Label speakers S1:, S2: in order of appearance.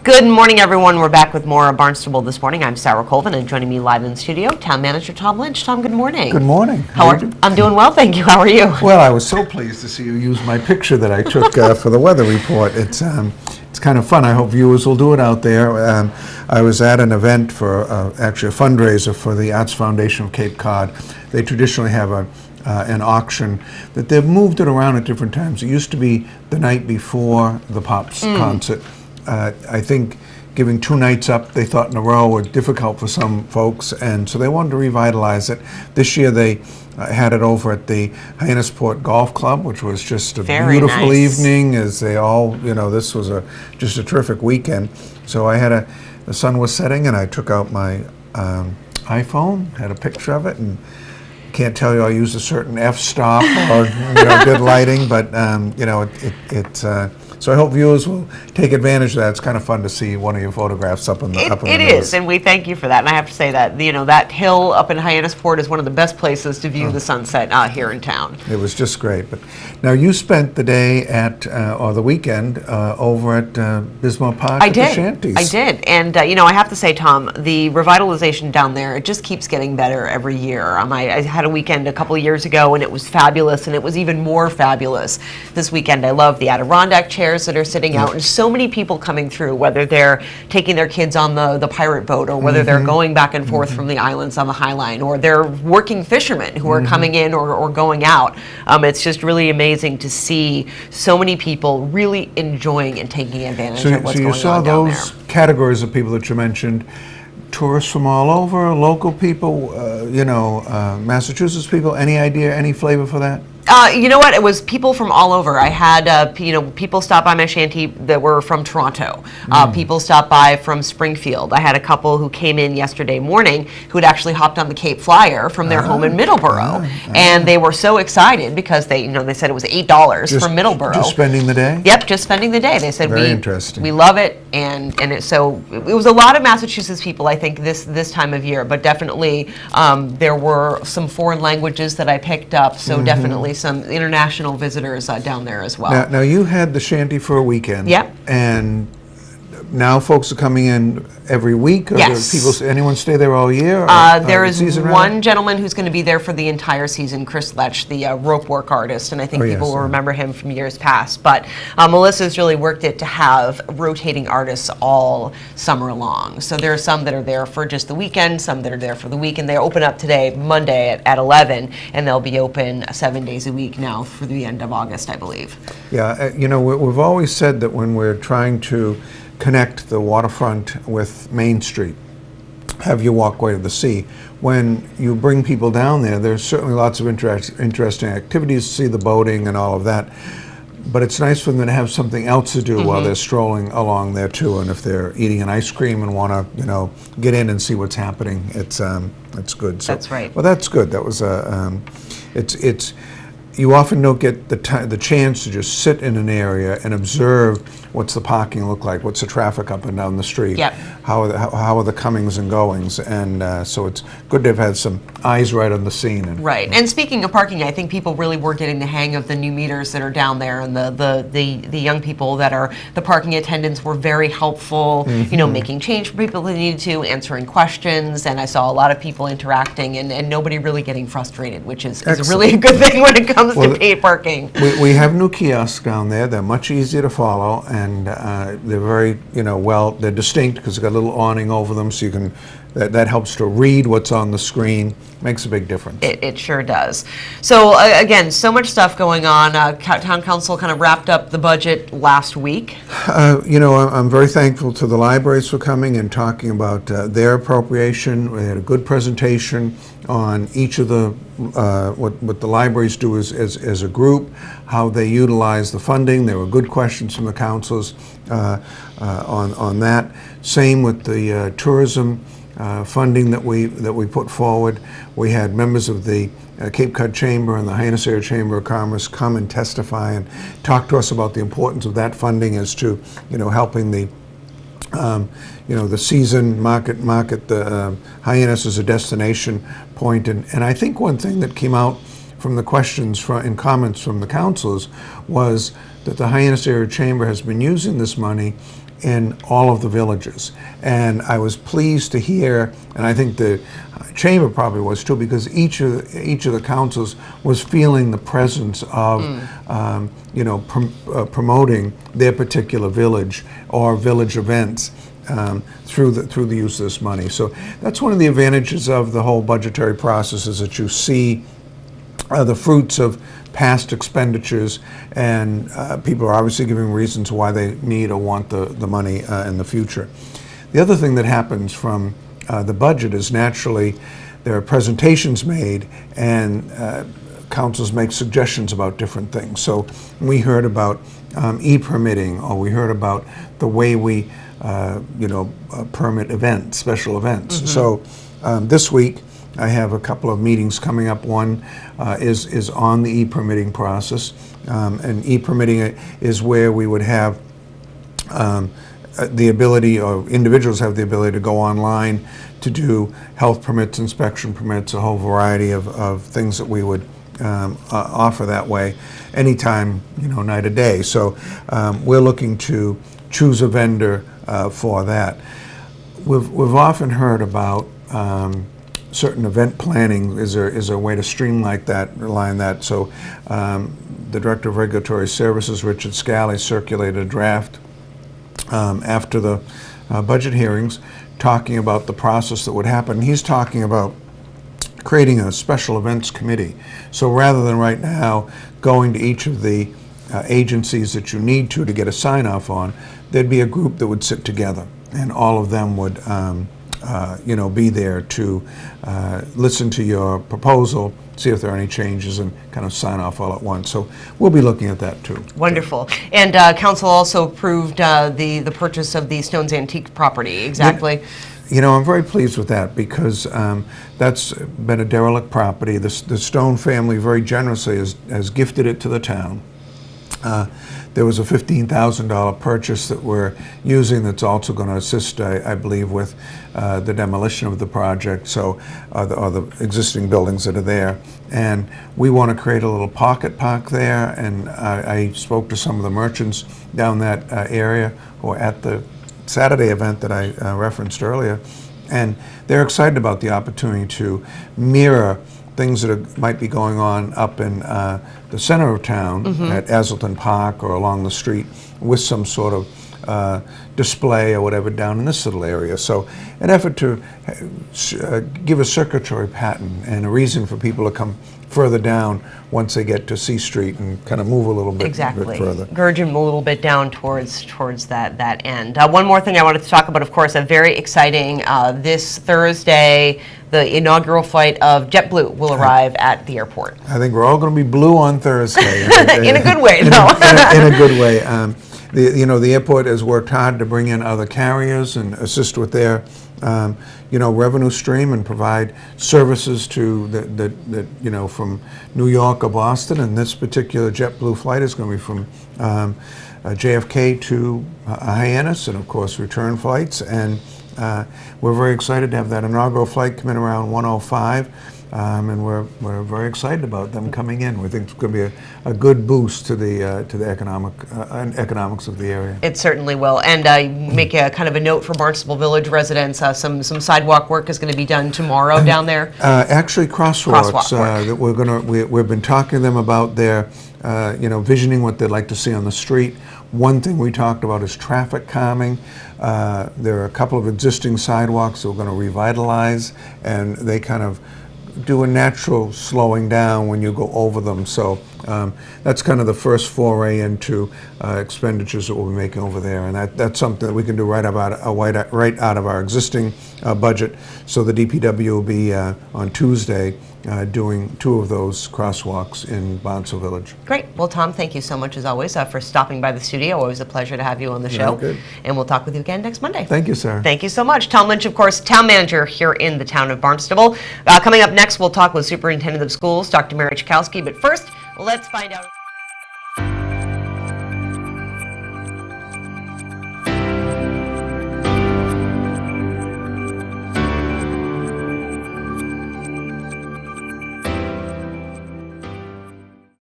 S1: Good morning, everyone. We're back with more of Barnstable this morning. I'm Sarah Colvin, and joining me live in the studio, Town Manager Tom Lynch. Tom, good morning.
S2: Good morning.
S1: I'm doing well, thank you. How are you?
S2: Well, I was so pleased to see you use my picture that I took for the weather report. It's kind of fun. I hope viewers will do it out there. I was at an event for actually a fundraiser for the Arts Foundation of Cape Cod. They traditionally have an auction that they've moved it around at different times. It used to be the night before the Pops concert. I think giving 2 nights up, they thought in a row, were difficult for some folks, and so they wanted to revitalize it. This year they had it over at the Hyannisport Golf Club, which was just a
S1: Very
S2: beautiful
S1: nice.
S2: evening, as they all, this was just a terrific weekend. So I had the sun was setting, and I took out my iPhone, had a picture of it, and can't tell you I used a certain f-stop or good lighting, but so I hope viewers will take advantage of that. It's kind of fun to see one of your photographs up in the
S1: It is, and we thank you for that. And I have to say that that hill up in Hyannisport is one of the best places to view the sunset here in town.
S2: It was just great. But now you spent the day or the weekend over at Bismarck Park at the Shanties.
S1: I did, and I have to say, Tom, the revitalization down there, it just keeps getting better every year. I had a weekend a couple of years ago, and it was fabulous, and it was even more fabulous this weekend. I love the Adirondack chairs that are sitting out, and so many people coming through, whether they're taking their kids on the pirate boat, or whether they're going back and forth from the islands on the High Line, or they're working fishermen who are coming in or going out. It's just really amazing to see so many people really enjoying and taking advantage of what's going on down there.
S2: So you saw those categories of people that you mentioned, tourists from all over, local people, Massachusetts people. Any idea, any flavor for that?
S1: You know what? It was people from all over. I had, people stop by my shanty that were from Toronto. People stopped by from Springfield. I had a couple who came in yesterday morning who had actually hopped on the Cape Flyer from their home in Middleborough, and they were so excited because they said it was $8 from Middleborough.
S2: Just spending the day?
S1: Yep, just spending the day. They said we love it, and so it was a lot of Massachusetts people, I think, this time of year. But definitely there were some foreign languages that I picked up. So definitely some international visitors down there as well.
S2: Now you had the shanty for a weekend.
S1: Yep.
S2: And now folks are coming in every week? Or
S1: Yes.
S2: Anyone stay there all year?
S1: There is one gentleman who's going to be there for the entire season, Chris Letch, the rope work artist, and I think people will remember him from years past. But Melissa's really worked it to have rotating artists all summer long. So there are some that are there for just the weekend, some that are there for the week, and they open up today, Monday at 11, and they'll be open 7 days a week now through the end of August, I believe.
S2: Yeah, we've always said that when we're trying to connect the waterfront with Main Street, have your walkway to the sea. When you bring people down there, there's certainly lots of interesting activities to see, the boating and all of that. But it's nice for them to have something else to do while they're strolling along there too. And if they're eating an ice cream and want to, get in and see what's happening, it's good. So,
S1: that's right.
S2: Well, that's good. That was it's. You often don't get the chance to just sit in an area and observe what's the parking look like, what's the traffic up and down the street, how are the comings and goings, and so it's good to have had some eyes right on the scene.
S1: And speaking of parking, I think people really were getting the hang of the new meters that are down there, and the young people that are the parking attendants were very helpful, making change for people that needed to, answering questions, and I saw a lot of people interacting and nobody really getting frustrated, which is really a good thing when it comes to paid parking.
S2: We have new kiosks down there. They're much easier to follow, and they're very, they're distinct because they've got a little awning over them, so you can, that helps to read what's on the screen. Makes a big difference.
S1: It sure does. So again, so much stuff going on. Town Council kind of wrapped up the budget last week.
S2: I'm very thankful to the libraries for coming and talking about their appropriation. We had a good presentation on each of the what the libraries do as a group, how they utilize the funding. There were good questions from the councils on that. Same with the tourism funding that we put forward. We had members of the Cape Cod Chamber and the Hyannis Area Chamber of Commerce come and testify and talk to us about the importance of that funding as to helping the the season market the Hyannis as a destination point. And I think one thing that came out from the questions and comments from the councils was that the Hyannis Area Chamber has been using this money in all of the villages. And I was pleased to hear, and I think the chamber probably was too, because each of the councils was feeling the presence of promoting their particular village or village events through the use of this money. So that's one of the advantages of the whole budgetary process, is that you see the fruits of past expenditures, and people are obviously giving reasons why they need or want the money in the future. The other thing that happens from the budget is, naturally, there are presentations made, and councils make suggestions about different things. So we heard about e-permitting, or we heard about the way we permit events, special events. So this week I have a couple of meetings coming up. One is on the e-permitting process, and e-permitting is where we would have the ability, or individuals have the ability, to go online to do health permits, inspection permits, a whole variety of things that we would offer that way, anytime, night or day. So we're looking to choose a vendor for that. We've often heard about certain event planning. Is there a way to streamline that? So the Director of Regulatory Services, Richard Scally, circulated a draft after the budget hearings, talking about the process that would happen. He's talking about creating a special events committee. So rather than right now going to each of the agencies that you need to get a sign-off on, there'd be a group that would sit together, and all of them would be there to listen to your proposal, see if there are any changes, and kind of sign off all at once. So we'll be looking at that too.
S1: Wonderful. And council also approved the purchase of the Stones Antique property. Exactly.
S2: I'm very pleased with that, because that's been a derelict property. The Stone family very generously has gifted it to the town. There was a $15,000 purchase that we're using that's also going to assist, I believe, with the demolition of the project, so or the existing buildings that are there. And we want to create a little pocket park there, and I spoke to some of the merchants down that area who were at the Saturday event that I referenced earlier, and they're excited about the opportunity to mirror things that might be going on up in the center of town at Azleton Park or along the street, with some sort of display or whatever down in this little area. So an effort to give a circulatory pattern and a reason for people to come further down once they get to C Street and kind of move a little bit, bit further.
S1: Gurging a little bit down towards that end. One more thing I wanted to talk about, of course, a very exciting this Thursday, the inaugural flight of JetBlue will arrive at the airport.
S2: I think we're all going to be blue on Thursday.
S1: In a good way, though.
S2: In a good way. The airport has worked hard to bring in other carriers and assist with their revenue stream and provide services to that from New York or Boston. And this particular JetBlue flight is going to be from JFK to Hyannis, and of course return flights. And we're very excited to have that inaugural flight come in around 1:05. And we're very excited about them coming in. We think it's going to be a good boost to the economics of the area.
S1: It certainly will. And make a kind of a note for Barnstable Village residents. Some sidewalk work is going to be done tomorrow down there.
S2: Actually, crosswalks. That we've been talking to them about their visioning what they'd like to see on the street. One thing we talked about is traffic calming. There are a couple of existing sidewalks that we're going to revitalize, and they kind of do a natural slowing down when you go over them. So that's kind of the first foray into expenditures that we'll be making over there, and that's something that we can do right out of our existing budget. So the DPW will be on Tuesday doing 2 of those crosswalks in Barnstable Village.
S1: Great. Well, Tom, thank you so much as always for stopping by the studio. Always a pleasure to have you on the show.
S2: Good.
S1: And we'll talk with you again next Monday.
S2: Thank you, Sarah.
S1: Thank you so much. Tom Lynch, of course, town manager here in the town of Barnstable. Coming up next, we'll talk with Superintendent of Schools, Dr. Mary Chkowski. But first, let's find out.